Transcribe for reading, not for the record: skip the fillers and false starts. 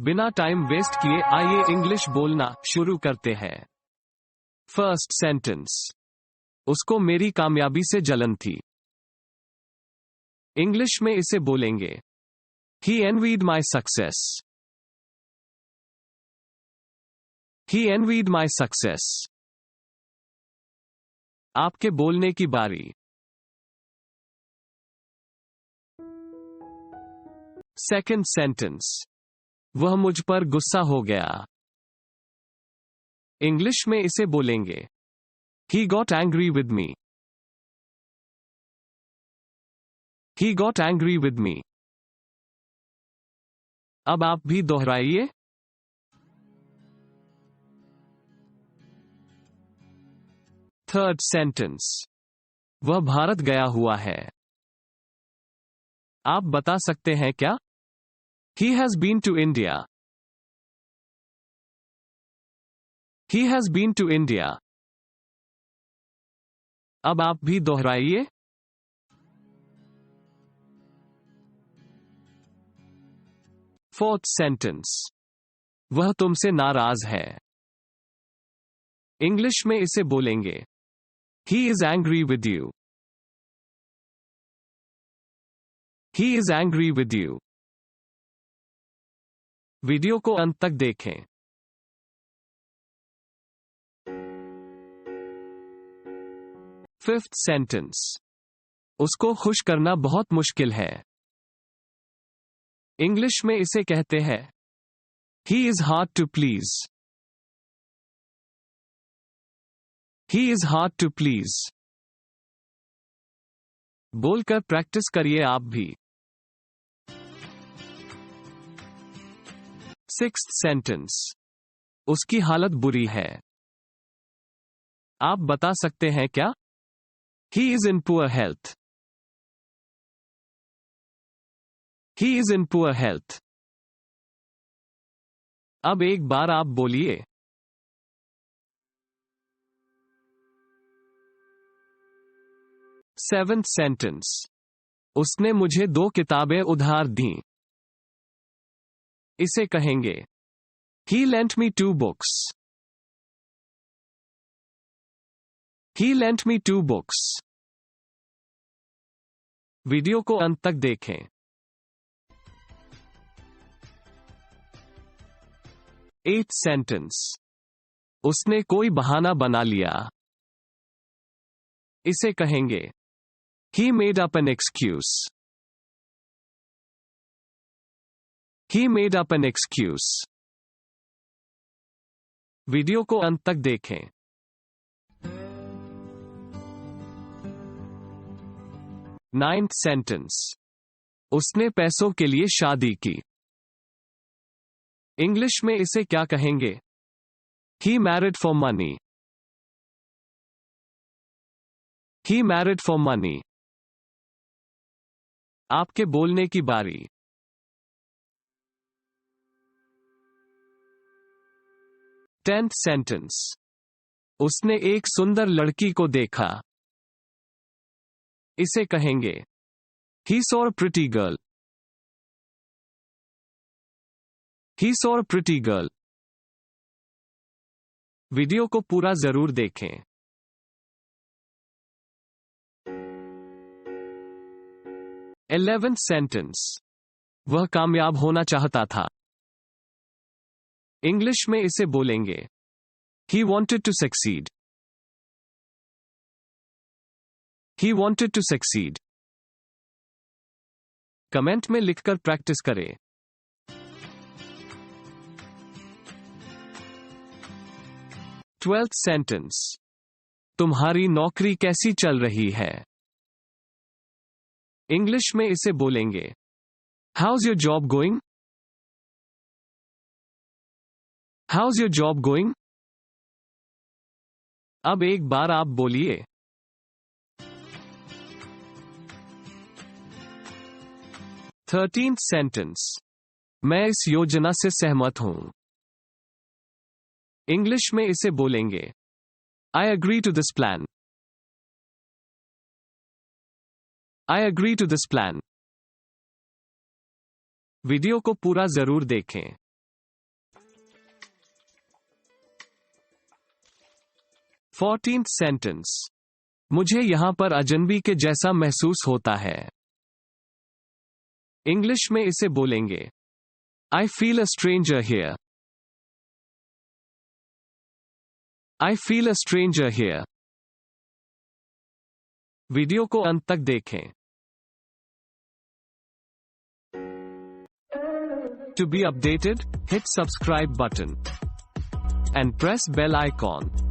बिना time waste किए आइए इंग्लिश बोलना शुरू करते हैं। First sentence. उसको मेरी कामयाबी से जलन थी। इंग्लिश में इसे बोलेंगे He envied my success. He envied my success. आपके बोलने की बारी। Second sentence. वह मुझ पर गुस्सा हो गया। इंग्लिश में इसे बोलेंगे He got angry with me. He got angry with me. अब आप भी दोहराइए। Third sentence. वह भारत गया हुआ है। आप बता सकते हैं क्या? He has been to India. He has been to India. अब आप भी दोहराइए। Fourth sentence. वह तुमसे नाराज है। इंग्लिश में इसे बोलेंगे He is angry with you. He is angry with you. Video को अंत तक देखें। Fifth sentence. उसको खुश करना बहुत मुश्किल है। इंग्लिश में इसे कहते हैं He is hard to please. He is hard to please. बोलकर प्रैक्टिस करिए आप भी। Sixth sentence. उसकी हालत बुरी है। आप बता सकते हैं क्या? He is in poor health. He is in poor health. अब एक बार आप बोलिए। Seventh sentence. उसने मुझे 2 किताबें उधार दीं। इसे कहेंगे He lent me 2 books. He lent me 2 books. Video को अंत तक देखें। एथ सेंटेंस। उसने कोई बहाना बना लिया। इसे कहेंगे He made up an excuse. He made up an excuse. Video को अंत तक देखें। Ninth sentence. उसने पैसों के लिए शादी की। इंग्लिश में इसे क्या कहेंगे? He married for money. He married for money. आपके बोलने की बारी। Tenth sentence. उसने एक सुंदर लड़की को देखा। इसे कहेंगे He saw a pretty girl. He saw a pretty girl. Video को पूरा जरूर देखें। Eleventh sentence. वह कामयाब होना चाहता था। इंग्लिश में इसे बोलेंगे He wanted to succeed. He wanted to succeed. Comment में लिखकर प्रैक्टिस करें। Twelfth sentence. तुम्हारी नौकरी कैसी चल रही है? इंग्लिश में इसे बोलेंगे How's your job going? How's your job going? अब एक बार आप बोलिए। Thirteenth sentence. मैं इस योजना से सहमत हूं। इंग्लिश में इसे बोलेंगे I agree to this plan. I agree to this plan. Video को पूरा जरूर देखें। 14th सेंटेंस, मुझे यहां पर अजनबी के जैसा महसूस होता है। इंग्लिश में इसे बोलेंगे, I feel a stranger here. I feel a stranger here. Video को अंत तक देखें। To be updated, hit subscribe button and press bell icon.